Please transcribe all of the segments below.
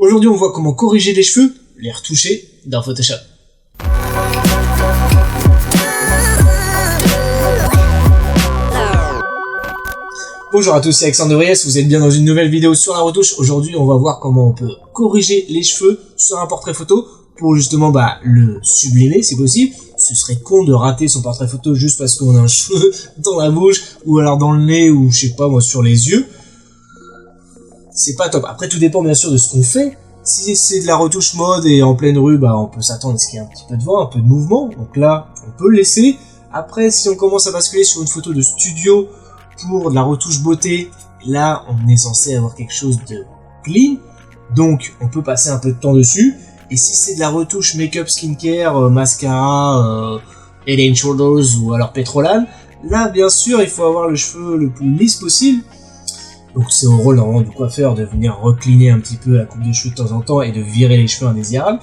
Aujourd'hui, on voit comment corriger les cheveux, les retoucher dans Photoshop. Bonjour à tous, c'est Alexandre Devries, vous êtes bien dans une nouvelle vidéo sur la retouche. Aujourd'hui, on va voir comment on peut corriger les cheveux sur un portrait photo pour justement le sublimer si possible. Ce serait con de rater son portrait photo juste parce qu'on a un cheveu dans la bouche ou alors dans le nez ou je sais pas moi sur les yeux. C'est pas top. Après tout dépend bien sûr de ce qu'on fait. Si c'est de la retouche mode et en pleine rue, on peut s'attendre à ce qu'il y ait un petit peu de vent, un peu de mouvement. Donc là, on peut le laisser. Après, si on commence à basculer sur une photo de studio pour de la retouche beauté, là, on est censé avoir quelque chose de clean. Donc, on peut passer un peu de temps dessus. Et si c'est de la retouche make-up, skincare, mascara, Head & Shoulders ou alors pétrolane, là, bien sûr, il faut avoir le cheveu le plus lisse possible. Donc c'est au rôle normalement du coiffeur de venir recliner un petit peu la coupe de cheveux de temps en temps et de virer les cheveux indésirables.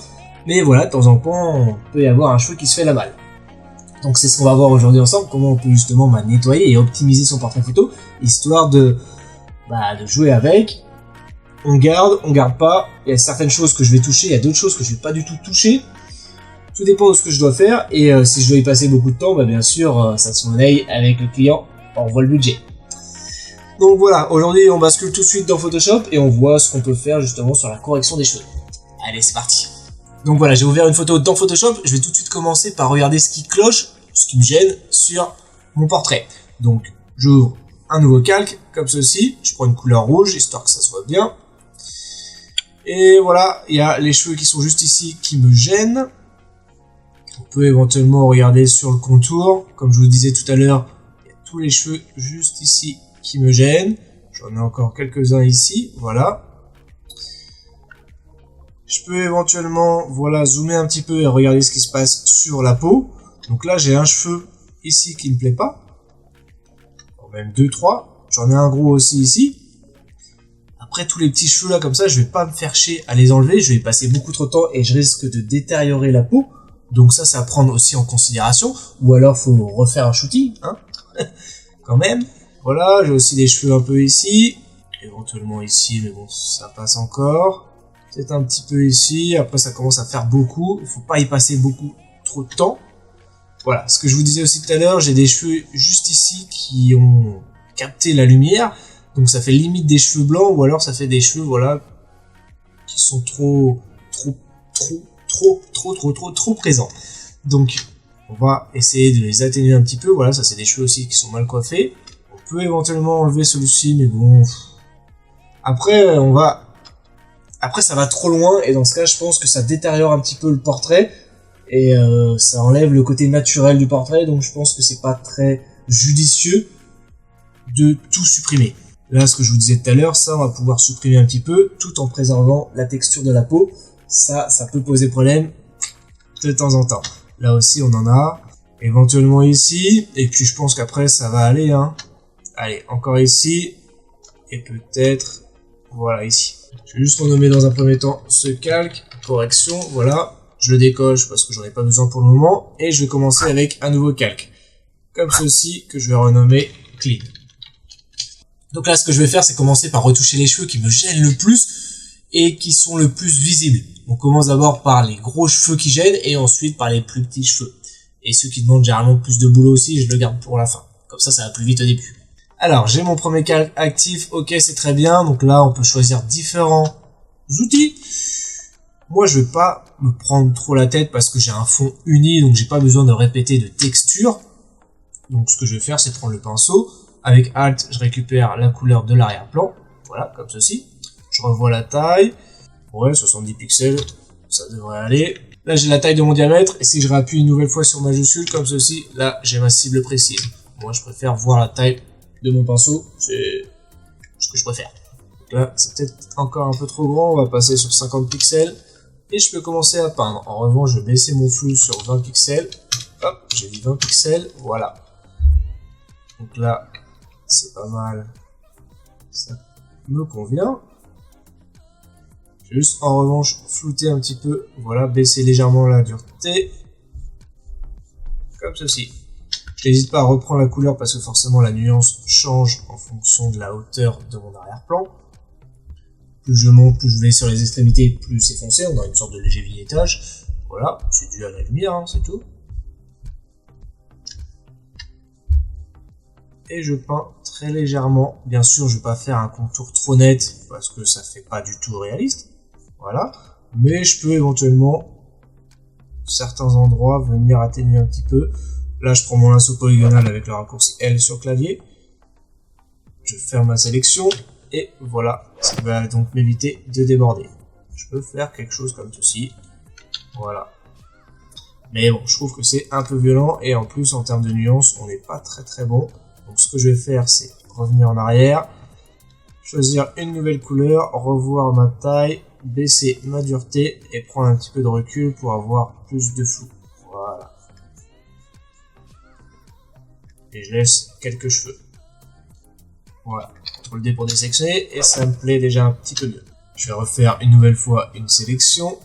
Mais voilà, de temps en temps, on peut y avoir un cheveu qui se fait la malle. Donc c'est ce qu'on va voir aujourd'hui ensemble, comment on peut justement nettoyer et optimiser son portrait photo, histoire de jouer avec. On garde pas. Il y a certaines choses que je vais toucher, il y a d'autres choses que je vais pas du tout toucher. Tout dépend de ce que je dois faire et si je dois y passer beaucoup de temps, bien sûr, ça se monnaie avec le client, on revoit le budget. Donc voilà, aujourd'hui on bascule tout de suite dans Photoshop et on voit ce qu'on peut faire justement sur la correction des cheveux. Allez, c'est parti. Donc voilà, j'ai ouvert une photo dans Photoshop, je vais tout de suite commencer par regarder ce qui cloche, ce qui me gêne sur mon portrait. Donc j'ouvre un nouveau calque, comme ceci, je prends une couleur rouge, histoire que ça se voit bien. Et voilà, il y a les cheveux qui sont juste ici qui me gênent. On peut éventuellement regarder sur le contour, comme je vous disais tout à l'heure, il y a tous les cheveux juste ici qui me gênent. J'en ai encore quelques-uns ici, voilà. Je peux éventuellement, zoomer un petit peu et regarder ce qui se passe sur la peau. Donc là, j'ai un cheveu ici qui ne me plaît pas. Même 2-3. J'en ai un gros aussi ici. Après, tous les petits cheveux là, comme ça, je vais pas me faire chier à les enlever. Je vais y passer beaucoup trop de temps et je risque de détériorer la peau. Donc ça, c'est à prendre aussi en considération. Ou alors, faut refaire un shooting, hein. Quand même. Voilà, j'ai aussi des cheveux un peu ici, éventuellement ici, mais bon, ça passe encore. Peut-être un petit peu ici, après ça commence à faire beaucoup, il faut pas y passer trop de temps. Voilà, ce que je vous disais aussi tout à l'heure, j'ai des cheveux juste ici qui ont capté la lumière, donc ça fait limite des cheveux blancs, ou alors ça fait des cheveux, qui sont trop présents. Donc, on va essayer de les atténuer un petit peu, voilà, ça c'est des cheveux aussi qui sont mal coiffés. On peut éventuellement enlever celui-ci, mais bon. Après, ça va trop loin, et dans ce cas, je pense que ça détériore un petit peu le portrait, et ça enlève le côté naturel du portrait, donc je pense que c'est pas très judicieux de tout supprimer. Là, ce que je vous disais tout à l'heure, ça, on va pouvoir supprimer un petit peu, tout en préservant la texture de la peau. Ça peut poser problème de temps en temps. Là aussi, on en a. Éventuellement ici, et puis je pense qu'après, ça va aller, hein. Allez, encore ici, et peut-être, voilà, ici. Je vais juste renommer dans un premier temps ce calque, correction, voilà. Je le décoche parce que j'en ai pas besoin pour le moment, et je vais commencer avec un nouveau calque. Comme ceci, que je vais renommer Clean. Donc là, ce que je vais faire, c'est commencer par retoucher les cheveux qui me gênent le plus, et qui sont le plus visibles. On commence d'abord par les gros cheveux qui gênent, et ensuite par les plus petits cheveux. Et ceux qui demandent généralement plus de boulot aussi, je le garde pour la fin. Comme ça va plus vite au début. Alors, j'ai mon premier calque actif, ok, c'est très bien. Donc là, on peut choisir différents outils. Moi, je vais pas me prendre trop la tête parce que j'ai un fond uni, donc j'ai pas besoin de répéter de texture. Donc, ce que je vais faire, c'est prendre le pinceau. Avec Alt, je récupère la couleur de l'arrière-plan. Voilà, comme ceci. Je revois la taille. Ouais, 70 pixels, ça devrait aller. Là, j'ai la taille de mon diamètre. Et si je rappuie une nouvelle fois sur majuscule, comme ceci, là, j'ai ma cible précise. Moi, je préfère voir la taille de mon pinceau, c'est ce que je préfère. Donc là, c'est peut-être encore un peu trop grand, on va passer sur 50 pixels, et je peux commencer à peindre. En revanche, je vais baisser mon flou sur 20 pixels, hop, j'ai dit 20 pixels, voilà. Donc là, c'est pas mal, ça me convient. Juste, en revanche, flouter un petit peu, voilà, baisser légèrement la dureté, comme ceci. Je n'hésite pas à reprendre la couleur parce que forcément la nuance change en fonction de la hauteur de mon arrière-plan. plus je monte, plus je vais sur les extrémités, plus c'est foncé, on a une sorte de léger vignettage. Voilà, c'est dû à la lumière, hein, c'est tout. Et je peins très légèrement. Bien sûr, je vais pas faire un contour trop net, parce que ça fait pas du tout réaliste. Voilà. Mais je peux éventuellement, certains endroits, venir atténuer un petit peu. Là, je prends mon lasso polygonal avec le raccourci L sur clavier. Je ferme ma sélection. Et voilà, ça va donc m'éviter de déborder. Je peux faire quelque chose comme ceci. Voilà. Mais bon, je trouve que c'est un peu violent. Et en plus, en termes de nuances, on n'est pas très bon. Donc ce que je vais faire, c'est revenir en arrière. Choisir une nouvelle couleur. Revoir ma taille. Baisser ma dureté. Et prendre un petit peu de recul pour avoir plus de flou. Voilà. Et je laisse quelques cheveux. Voilà. CTRL D pour désectionner. Et ça me plaît déjà un petit peu mieux. Je vais refaire une nouvelle fois une sélection.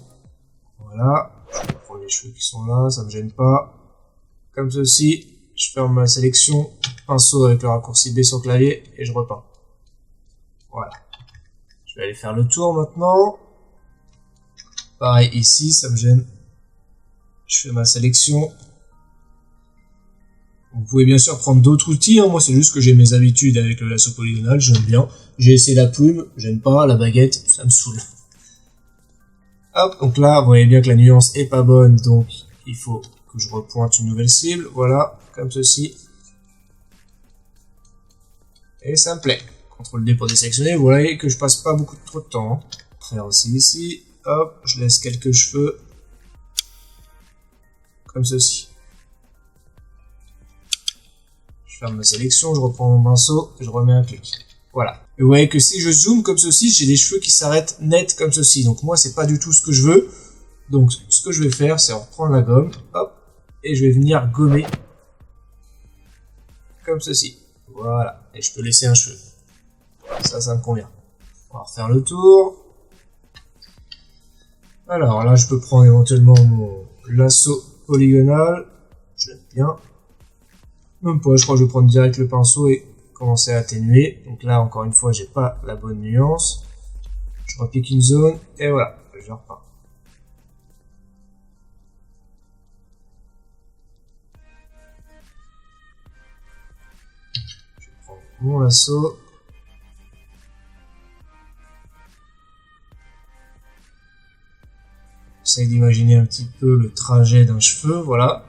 Voilà. Je vais prendre les cheveux qui sont là. Ça me gêne pas. Comme ceci. Je ferme ma sélection. Pinceau avec le raccourci B sur clavier. Et je repeins. Voilà. Je vais aller faire le tour maintenant. Pareil ici. Ça me gêne. Je fais ma sélection. Vous pouvez bien sûr prendre d'autres outils, hein. Moi c'est juste que j'ai mes habitudes avec le lasso polygonal, j'aime bien. J'ai essayé la plume, j'aime pas, la baguette, ça me saoule. Hop, donc là vous voyez bien que la nuance est pas bonne, donc il faut que je repointe une nouvelle cible, voilà, comme ceci. Et ça me plaît. CTRL D pour désectionner, vous voyez que je passe pas beaucoup trop de temps. Hein. Faire aussi ici, hop, je laisse quelques cheveux. Comme ceci. Je ferme ma sélection, je reprends mon pinceau, et je remets un clic. Voilà. Et vous voyez que si je zoome comme ceci, j'ai des cheveux qui s'arrêtent net comme ceci. Donc moi, c'est pas du tout ce que je veux. Donc ce que je vais faire, c'est reprendre la gomme, hop, et je vais venir gommer comme ceci. Voilà. Et je peux laisser un cheveu. Ça me convient. On va refaire le tour. Alors là, je peux prendre éventuellement mon lasso polygonal. J'aime bien. Même pas, je crois que je vais prendre direct le pinceau et commencer à atténuer. Donc là, encore une fois, j'ai pas la bonne nuance. Je repique une zone et voilà, je repeins. Je prends mon lasso. J'essaie d'imaginer un petit peu le trajet d'un cheveu, voilà.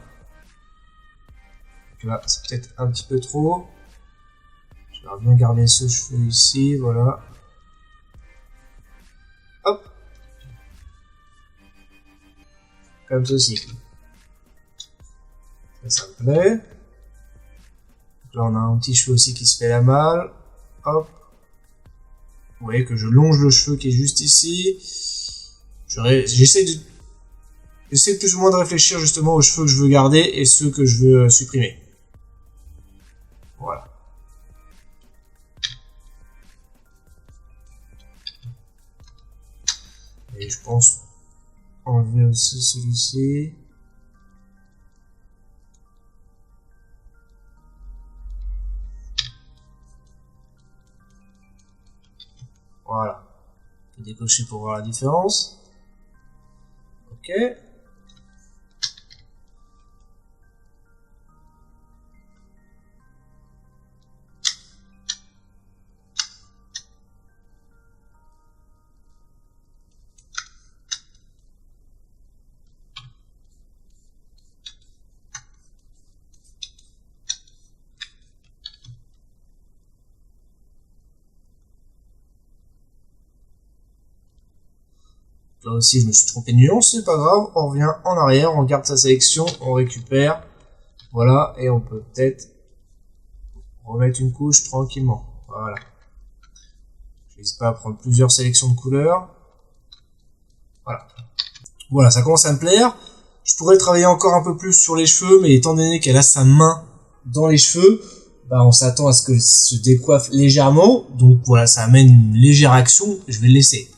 Là, c'est peut-être un petit peu trop. Je vais bien garder ce cheveu ici, voilà. Hop. Comme ceci. Ça me plaît. Donc là, on a un petit cheveu aussi qui se fait la malle. Hop. Vous voyez que je longe le cheveu qui est juste ici. J'essaie plus ou moins de réfléchir justement aux cheveux que je veux garder et ceux que je veux supprimer. Voilà. Et je pense enlever aussi celui-ci. Voilà. Je vais décocher pour voir la différence. Ok. Là aussi, je me suis trompé de nuance, c'est pas grave. On revient en arrière, on garde sa sélection, on récupère. Voilà, et on peut peut-être remettre une couche tranquillement. Voilà. Je n'hésite pas à prendre plusieurs sélections de couleurs. Voilà. Voilà, ça commence à me plaire. Je pourrais travailler encore un peu plus sur les cheveux, mais étant donné qu'elle a sa main dans les cheveux, bah on s'attend à ce que se décoiffe légèrement. Donc voilà, ça amène une légère action. Je vais le laisser.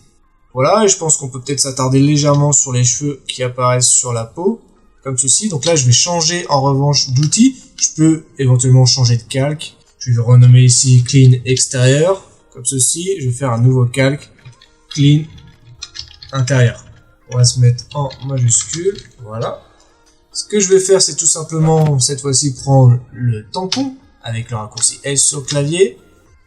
Voilà, et je pense qu'on peut peut-être s'attarder légèrement sur les cheveux qui apparaissent sur la peau, comme ceci. Donc là, je vais changer en revanche d'outil. Je peux éventuellement changer de calque. Je vais renommer ici Clean Extérieur, comme ceci. Je vais faire un nouveau calque, clean intérieur. On va se mettre en majuscule, voilà. Ce que je vais faire, c'est tout simplement, cette fois-ci, prendre le tampon avec le raccourci S sur le clavier.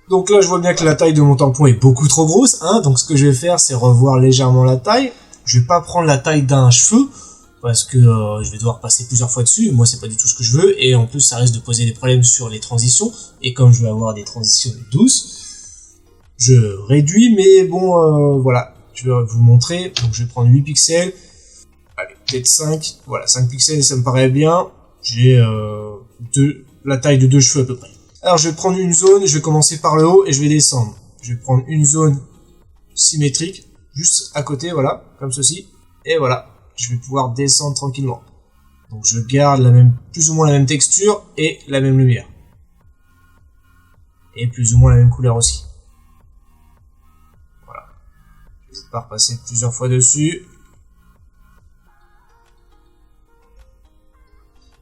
Donc là, je vois bien que la taille de mon tampon est beaucoup trop grosse, hein. Donc ce que je vais faire, c'est revoir légèrement la taille. Je vais pas prendre la taille d'un cheveu, parce que je vais devoir passer plusieurs fois dessus. Moi, c'est pas du tout ce que je veux. Et en plus, ça risque de poser des problèmes sur les transitions. Et comme je vais avoir des transitions douces, je réduis, mais bon, voilà. Je vais vous montrer. Donc, je vais prendre 8 pixels. Allez, peut-être 5. Voilà, 5 pixels, ça me paraît bien. J'ai la taille de 2 cheveux à peu près. Alors, je vais prendre une zone. Je vais commencer par le haut et je vais descendre. Je vais prendre une zone symétrique, juste à côté, voilà, comme ceci. Et voilà. Je vais pouvoir descendre tranquillement. Donc je garde plus ou moins la même texture et la même lumière. Et plus ou moins la même couleur aussi. Voilà. Je vais pas repasser plusieurs fois dessus.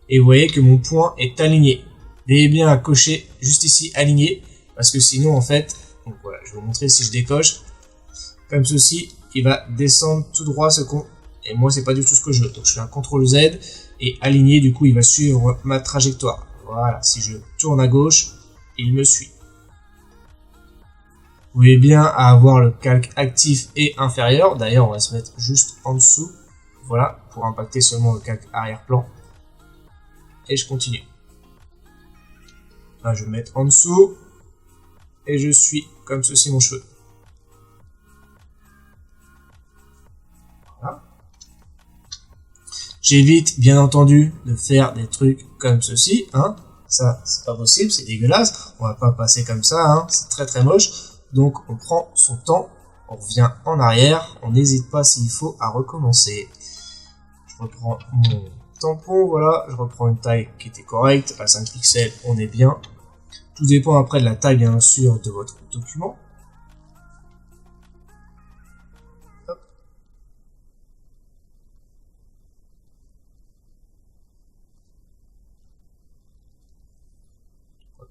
Et vous voyez que mon point est aligné. Veillez bien à cocher juste ici aligné. Parce que sinon en fait, donc voilà, je vais vous montrer si je décoche. Comme ceci, il va descendre tout droit ce con. Et moi, c'est pas du tout ce que je veux. Donc, je fais un CTRL Z et aligné, du coup, il va suivre ma trajectoire. Voilà, si je tourne à gauche, il me suit. Vous voyez bien à avoir le calque actif et inférieur. D'ailleurs, on va se mettre juste en dessous. Voilà, pour impacter seulement le calque arrière-plan. Et je continue. Là, je vais me mettre en dessous. Et je suis comme ceci mon cheveu. Voilà. J'évite, bien entendu, de faire des trucs comme ceci, hein. Ça, c'est pas possible, c'est dégueulasse. On va pas passer comme ça, hein. C'est très très moche. Donc, on prend son temps, on revient en arrière, on n'hésite pas s'il faut à recommencer. Je reprends mon tampon, voilà. Je reprends une taille qui était correcte. À 5 pixels, on est bien. Tout dépend après de la taille, bien sûr, de votre document.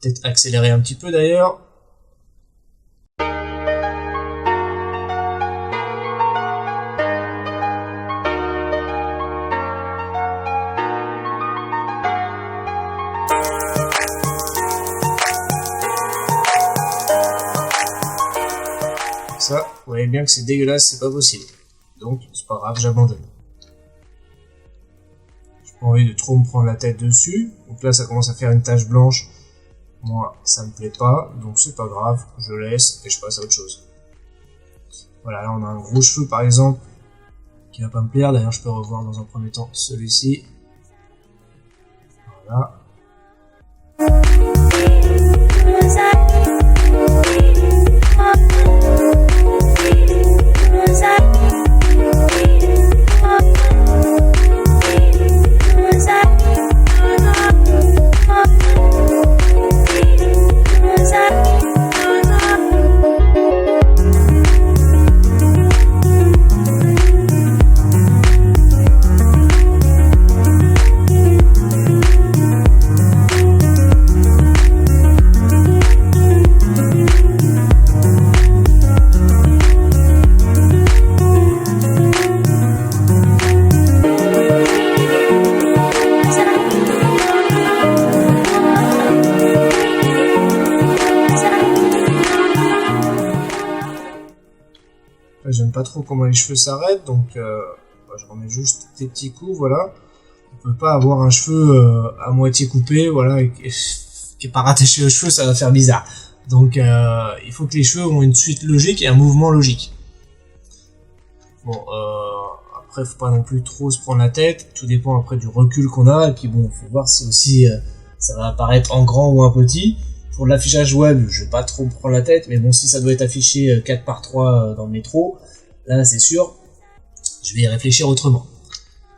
Peut-être accélérer un petit peu d'ailleurs. Ça, vous voyez bien que c'est dégueulasse, c'est pas possible. Donc, c'est pas grave, j'abandonne. J'ai pas envie de trop me prendre la tête dessus. Donc là, ça commence à faire une tache blanche. Moi, ça me plaît pas, donc c'est pas grave, je laisse et je passe à autre chose. Voilà, là on a un gros cheveu par exemple, qui va pas me plaire. D'ailleurs, je peux revoir dans un premier temps celui-ci. Voilà. J'aime pas trop comment les cheveux s'arrêtent, donc je remets juste des petits coups, voilà. On peut pas avoir un cheveu à moitié coupé, voilà, qui est pas rattaché aux cheveux, ça va faire bizarre. Donc il faut que les cheveux ont une suite logique et un mouvement logique. Bon, après faut pas non plus trop se prendre la tête, tout dépend après du recul qu'on a, et puis bon, faut voir si aussi ça va apparaître en grand ou en petit. Pour l'affichage web, je vais pas trop me prendre la tête, mais bon, si ça doit être affiché 4:3 dans le métro, là c'est sûr, je vais y réfléchir autrement.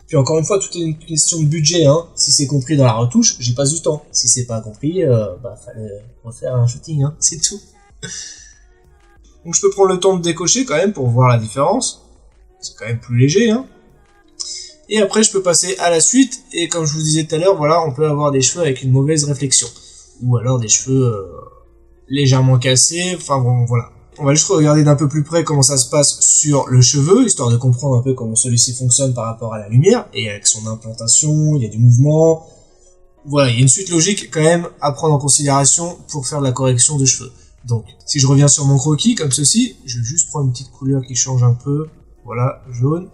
Puis encore une fois, tout est une question de budget, hein. Si c'est compris dans la retouche, j'y passe du temps. Si c'est pas compris, fallait refaire un shooting, hein, c'est tout. Donc je peux prendre le temps de décocher quand même pour voir la différence. C'est quand même plus léger, hein. Et après, je peux passer à la suite, et comme je vous disais tout à l'heure, voilà, on peut avoir des cheveux avec une mauvaise réflexion. Ou alors des cheveux légèrement cassés, enfin bon, voilà. on va juste regarder d'un peu plus près comment ça se passe sur le cheveu, histoire de comprendre un peu comment celui-ci fonctionne par rapport à la lumière, et avec son implantation, il y a du mouvement. Voilà, il y a une suite logique quand même à prendre en considération pour faire de la correction de cheveux. Donc, si je reviens sur mon croquis, comme ceci, je vais juste prendre une petite couleur qui change un peu. Voilà, jaune.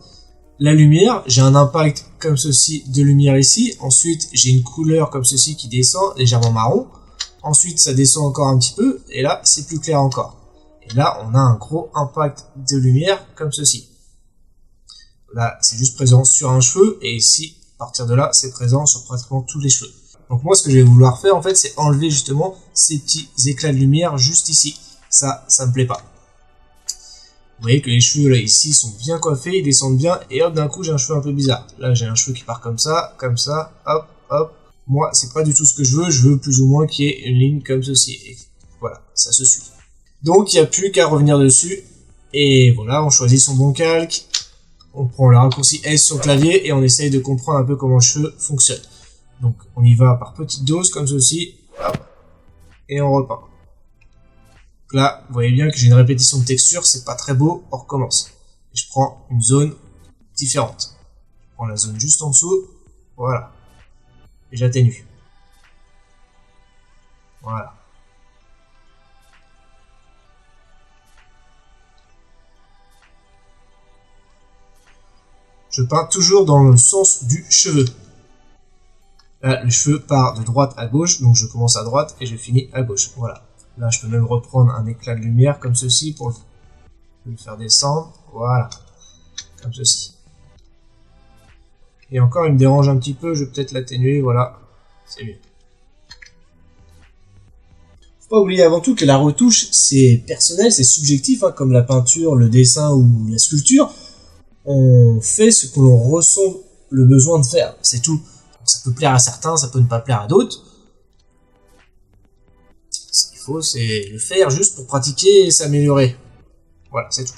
La lumière, j'ai un impact comme ceci de lumière ici. Ensuite, j'ai une couleur comme ceci qui descend, légèrement marron. Ensuite, ça descend encore un petit peu, et là, c'est plus clair encore. Et là, on a un gros impact de lumière comme ceci. Là, c'est juste présent sur un cheveu, et ici, à partir de là, c'est présent sur pratiquement tous les cheveux. Donc moi, ce que je vais vouloir faire, en fait, c'est enlever justement ces petits éclats de lumière juste ici. Ça me plaît pas. Vous voyez que les cheveux, là, ici, sont bien coiffés, ils descendent bien, et hop, d'un coup, j'ai un cheveu un peu bizarre. Là, j'ai un cheveu qui part comme ça, hop, hop. Moi, c'est pas du tout ce que je veux plus ou moins qu'il y ait une ligne comme ceci. Et voilà, ça se suit. Donc, il n'y a plus qu'à revenir dessus, et voilà, on choisit son bon calque, on prend le raccourci S sur le clavier, et on essaye de comprendre un peu comment le cheveu fonctionne. Donc on y va par petites doses comme ceci, hop, et on repeint. Donc là, vous voyez bien que j'ai une répétition de texture, c'est pas très beau, on recommence. Et je prends une zone différente. Je prends la zone juste en dessous, voilà. Et j'atténue. Voilà. Je peins toujours dans le sens du cheveu. Là, le cheveu part de droite à gauche, donc je commence à droite et je finis à gauche. Voilà. Là, je peux même reprendre un éclat de lumière comme ceci pour le faire descendre. Voilà. Comme ceci. Et encore, il me dérange un petit peu, je vais peut-être l'atténuer, voilà. C'est mieux. Faut pas oublier avant tout que la retouche, c'est personnel, c'est subjectif, hein, comme la peinture, le dessin ou la sculpture. On fait ce que l'on ressent le besoin de faire, c'est tout. Ça peut plaire à certains, ça peut ne pas plaire à d'autres. Ce qu'il faut, c'est le faire juste pour pratiquer et s'améliorer. Voilà, c'est tout.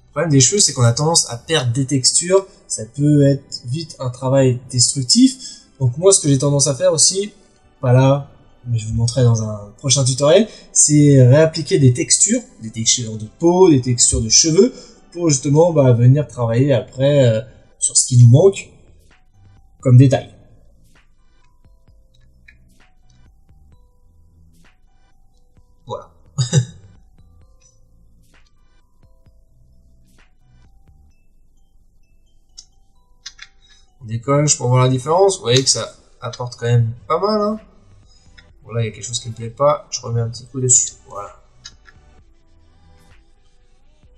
Le problème des cheveux, c'est qu'on a tendance à perdre des textures. Ça peut être vite un travail destructif. Donc moi, ce que j'ai tendance à faire aussi, voilà, mais je vous montrerai dans un prochain tutoriel, c'est réappliquer des textures de peau, des textures de cheveux, pour justement venir travailler après sur ce qui nous manque comme détail. Voilà. On décoche pour voir la différence. Vous voyez que ça apporte quand même pas mal. Hein. Bon, là, il y a quelque chose qui me plaît pas. Je remets un petit coup dessus. Voilà.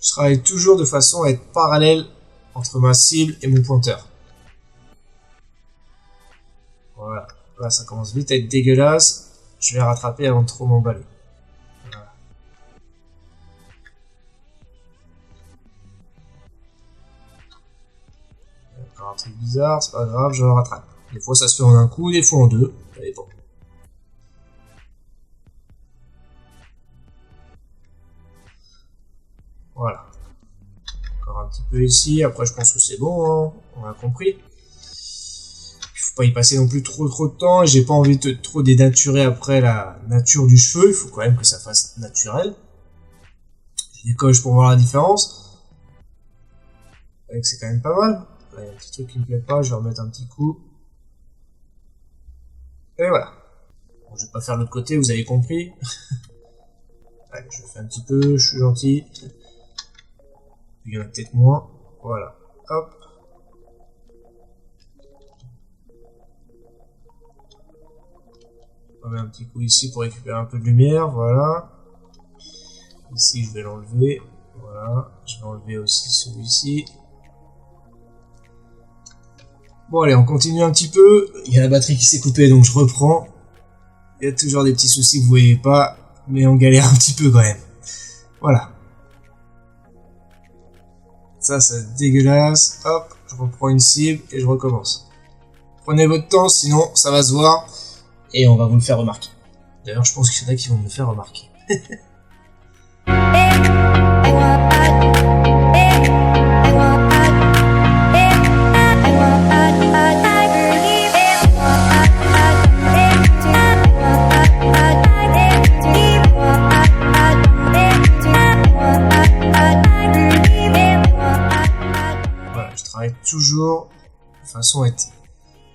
Je travaille toujours de façon à être parallèle entre ma cible et mon pointeur. Voilà. Là, ça commence vite à être dégueulasse. Je vais rattraper avant de trop m'emballer. Voilà. Encore un truc bizarre, c'est pas grave, je le rattrape. Des fois, ça se fait en un coup, des fois en deux. Ça dépend. Voilà. Encore un petit peu ici. Après, je pense que c'est bon. Hein. On a compris. Il faut pas y passer non plus trop de temps. Et j'ai pas envie de trop dénaturer après la nature du cheveu. Il faut quand même que ça fasse naturel. Je décoche pour voir la différence. C'est quand même pas mal. Là, il y a un petit truc qui me plaît pas. Je vais remettre un petit coup. Et voilà. Bon, je vais pas faire l'autre côté. Vous avez compris. Allez, je fais un petit peu. Je suis gentil. Il y en a peut-être moins. Voilà. Hop. On met un petit coup ici pour récupérer un peu de lumière. Voilà. Ici, je vais l'enlever. Voilà. Je vais enlever aussi celui-ci. Bon, allez, on continue un petit peu. Il y a la batterie qui s'est coupée, donc je reprends. Il y a toujours des petits soucis que vous voyez pas. Mais on galère un petit peu quand même. Voilà. Ça, c'est dégueulasse. Hop, je reprends une cible et je recommence. Prenez votre temps, sinon ça va se voir. Et on va vous le faire remarquer. D'ailleurs, je pense qu'il y en a qui vont me le faire remarquer. toujours de façon à être...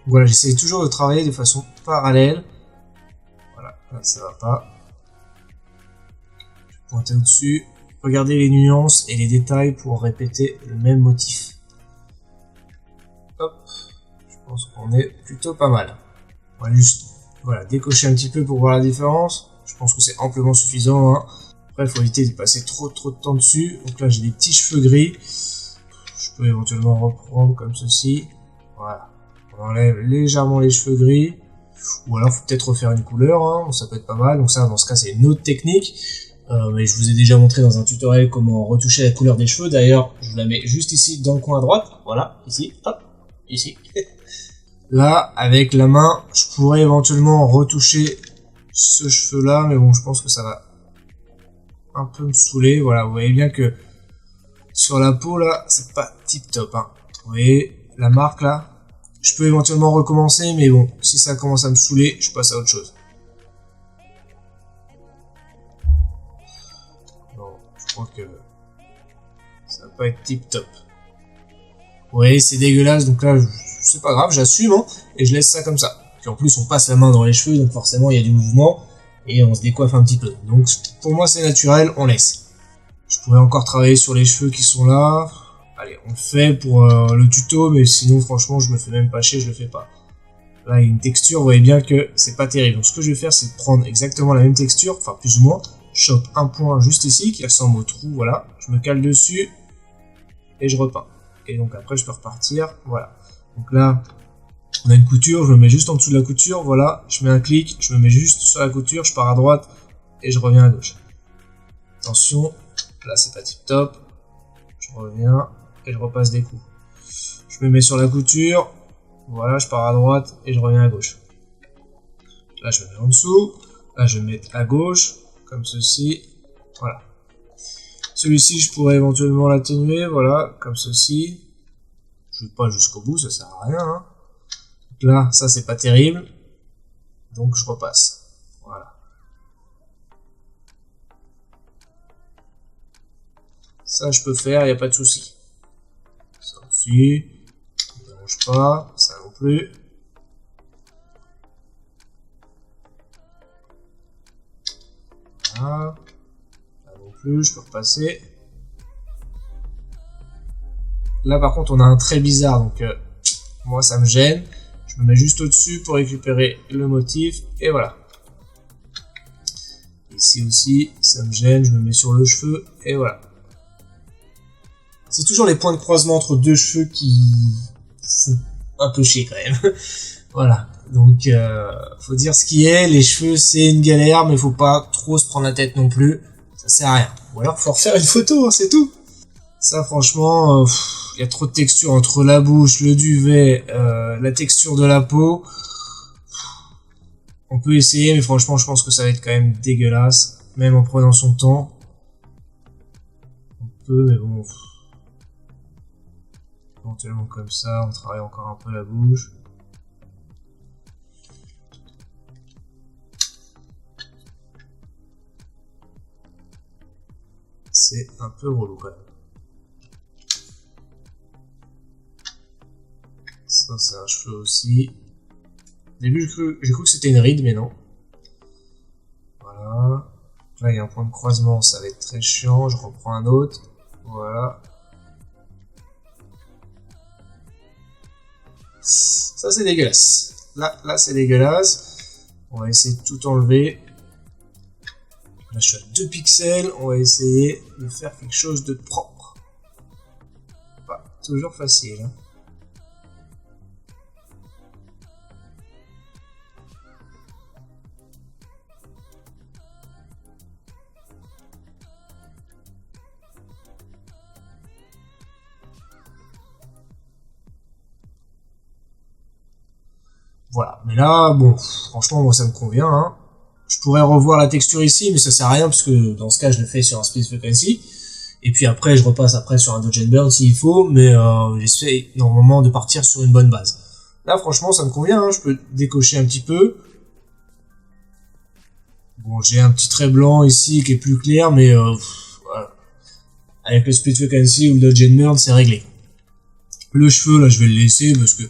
Voilà, j'essaie toujours de travailler de façon parallèle. Voilà, là ça va pas. Je vais pointer au-dessus. Regardez les nuances et les détails pour répéter le même motif. Hop, je pense qu'on est plutôt pas mal. On va juste décocher un petit peu pour voir la différence. Je pense que c'est amplement suffisant. Hein. Après, il faut éviter de passer trop de temps dessus. Donc là, j'ai des petits cheveux gris. Je peux éventuellement reprendre comme ceci. Voilà. On enlève légèrement les cheveux gris. Ou alors, faut peut-être refaire une couleur. Hein. Ça peut être pas mal. Donc ça, dans ce cas, c'est une autre technique. Mais je vous ai déjà montré dans un tutoriel comment retoucher la couleur des cheveux. D'ailleurs, je vous la mets juste ici dans le coin à droite. Voilà, ici, hop, ici. Là, avec la main, je pourrais éventuellement retoucher ce cheveu-là. Mais bon, je pense que ça va un peu me saouler. Voilà, vous voyez bien que sur la peau, là, c'est pas tip top. Hein. Vous voyez la marque, là. Je peux éventuellement recommencer. Mais bon, si ça commence à me saouler, je passe à autre chose. Je crois que ça va pas être tip top. Ouais, c'est dégueulasse, donc là, c'est pas grave, j'assume, hein, et je laisse ça comme ça. Puis en plus, on passe la main dans les cheveux, donc forcément, il y a du mouvement, et on se décoiffe un petit peu. Donc, pour moi, c'est naturel, on laisse. Je pourrais encore travailler sur les cheveux qui sont là. Allez, on le fait pour le tuto, mais sinon, franchement, je me fais même pas chier, je le fais pas. Là, il y a une texture, vous voyez bien que c'est pas terrible. Donc, ce que je vais faire, c'est de prendre exactement la même texture, enfin, plus ou moins. Je chope un point juste ici qui ressemble au trou, voilà. Je me cale dessus et je repeins. Et donc après je peux repartir, voilà. Donc là, on a une couture, je me mets juste en dessous de la couture, voilà. Je mets un clic, je me mets juste sur la couture, je pars à droite et je reviens à gauche. Attention, là c'est pas tip top. Je reviens et je repasse des coups. Je me mets sur la couture, voilà, je pars à droite et je reviens à gauche. Là je me mets en dessous, là je me mets à gauche. Comme ceci, voilà. Celui-ci, je pourrais éventuellement l'atténuer, voilà, comme ceci. Je ne vais pas jusqu'au bout, ça sert à rien. Hein. Donc là, ça c'est pas terrible, donc je repasse. Voilà. Ça, je peux faire, il n'y a pas de souci. Ça aussi, ça ne dérange pas, ça non plus. Voilà. Là non plus, je peux repasser. Là par contre on a un trait bizarre, donc moi ça me gêne. Je me mets juste au-dessus pour récupérer le motif, et voilà. Ici aussi, ça me gêne, je me mets sur le cheveu, et voilà. C'est toujours les points de croisement entre deux cheveux qui font un peu chier quand même. Voilà. Donc, faut dire ce qui est, les cheveux c'est une galère, mais faut pas trop se prendre la tête non plus, ça sert à rien. Ou alors faut refaire une photo, hein, c'est tout. Ça franchement, y a trop de texture entre la bouche, le duvet, la texture de la peau. On peut essayer, mais franchement je pense que ça va être quand même dégueulasse, même en prenant son temps. On peut, mais bon... Éventuellement comme ça, on travaille encore un peu la bouche. C'est un peu relou quand même. Ça c'est un cheveu aussi. Au début j'ai cru que c'était une ride, mais non. Voilà. Là il y a un point de croisement, ça va être très chiant. Je reprends un autre. Voilà. Ça c'est dégueulasse. Là c'est dégueulasse. On va essayer de tout enlever. Là je suis à 2 pixels, on va essayer de faire quelque chose de propre. Pas toujours facile. Hein. Voilà, mais là, bon, franchement moi ça me convient. Hein. Je pourrais revoir la texture ici, mais ça sert à rien parce que dans ce cas je le fais sur un Split Frequency. Et puis après je repasse après sur un Dodge and Burn s'il faut, mais j'essaie normalement de partir sur une bonne base. Là franchement ça me convient, hein. Je peux décocher un petit peu. Bon j'ai un petit trait blanc ici qui est plus clair, mais voilà. Avec le Split Frequency ou le Dodge and Burn c'est réglé. Le cheveu, là, je vais le laisser parce que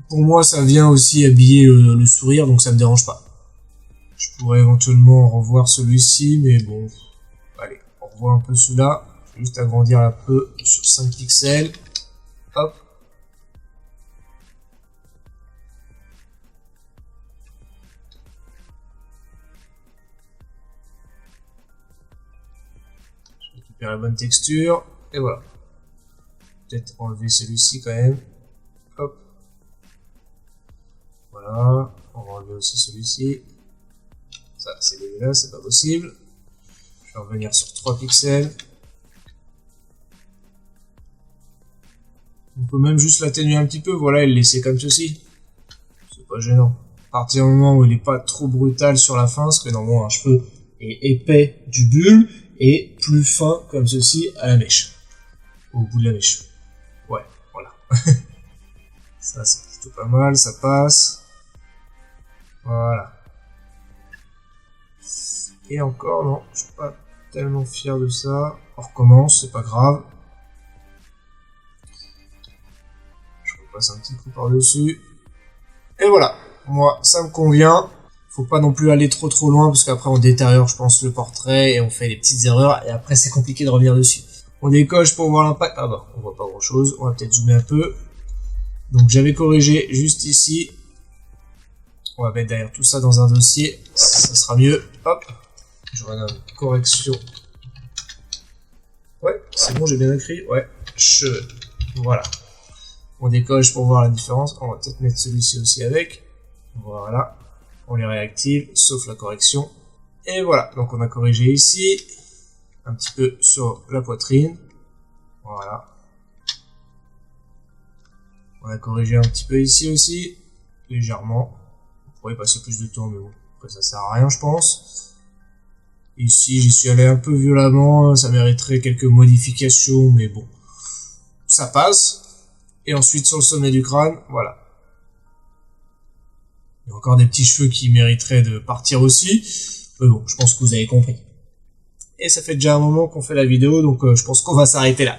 pour moi, ça vient aussi habiller le sourire, donc ça me dérange pas. Je pourrais éventuellement revoir celui-ci, mais bon, allez, on revoit un peu celui-là. Je vais juste agrandir un peu sur 5 pixels. Hop. Je récupère la bonne texture, et voilà. Peut-être enlever celui-ci quand même. Hop. Voilà. On va enlever aussi celui-ci. Ça, c'est dégueulasse, c'est pas possible. Je vais revenir sur 3 pixels. On peut même juste l'atténuer un petit peu, voilà, et le laisser comme ceci. C'est pas gênant. À partir du moment où il est pas trop brutal sur la fin, parce que normalement un cheveu est épais du bulle et plus fin comme ceci à la mèche. Au bout de la mèche. Ouais, voilà. Ça c'est plutôt pas mal, ça passe. Voilà. Et encore, non, je suis pas tellement fier de ça. On recommence, c'est pas grave. Je repasse un petit coup par-dessus. Et voilà, moi, ça me convient. Faut pas non plus aller trop loin, parce qu'après on détériore, je pense, le portrait, et on fait des petites erreurs, et après c'est compliqué de revenir dessus. On décoche pour voir l'impact. Ah bah, on voit pas grand-chose, on va peut-être zoomer un peu. Donc j'avais corrigé juste ici. On va mettre derrière tout ça dans un dossier, ça sera mieux. Hop, j'aurai une correction. Ouais, c'est bon, j'ai bien écrit. Ouais, cheveux. Voilà. On décoche pour voir la différence. On va peut-être mettre celui-ci aussi avec. Voilà. On les réactive, sauf la correction. Et voilà. Donc on a corrigé ici. Un petit peu sur la poitrine. Voilà. On a corrigé un petit peu ici aussi. Légèrement. On pourrait passer plus de temps, mais bon. Après ça sert à rien, je pense. Ici, j'y suis allé un peu violemment. Ça mériterait quelques modifications, mais bon. Ça passe. Et ensuite sur le sommet du crâne, voilà. Il y a encore des petits cheveux qui mériteraient de partir aussi. Mais bon, je pense que vous avez compris. Et ça fait déjà un moment qu'on fait la vidéo, donc je pense qu'on va s'arrêter là.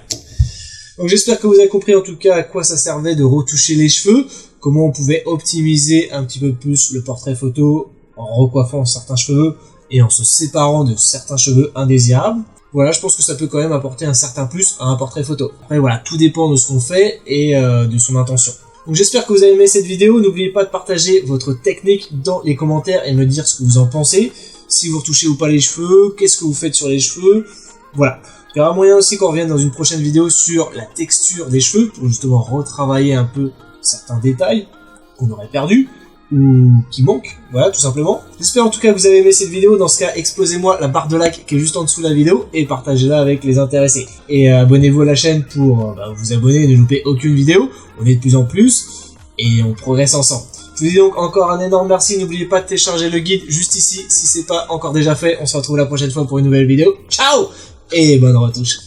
Donc j'espère que vous avez compris en tout cas à quoi ça servait de retoucher les cheveux, comment on pouvait optimiser un petit peu plus le portrait photo en recoiffant certains cheveux et en se séparant de certains cheveux indésirables. Voilà, je pense que ça peut quand même apporter un certain plus à un portrait photo. Après voilà, tout dépend de ce qu'on fait et de son intention. Donc j'espère que vous avez aimé cette vidéo. N'oubliez pas de partager votre technique dans les commentaires et me dire ce que vous en pensez. Si vous retouchez ou pas les cheveux, qu'est-ce que vous faites sur les cheveux. Voilà. Il y aura moyen aussi qu'on revienne dans une prochaine vidéo sur la texture des cheveux pour justement retravailler un peu certains détails qu'on aurait perdus ou qui manquent, voilà, tout simplement. J'espère en tout cas que vous avez aimé cette vidéo. Dans ce cas, explosez-moi la barre de like qui est juste en dessous de la vidéo et partagez-la avec les intéressés. Et abonnez-vous à la chaîne pour vous abonner et ne louper aucune vidéo. On est de plus en plus et on progresse ensemble. Je vous dis donc encore un énorme merci. N'oubliez pas de télécharger le guide juste ici si c'est pas encore déjà fait. On se retrouve la prochaine fois pour une nouvelle vidéo. Ciao et bonne retouche.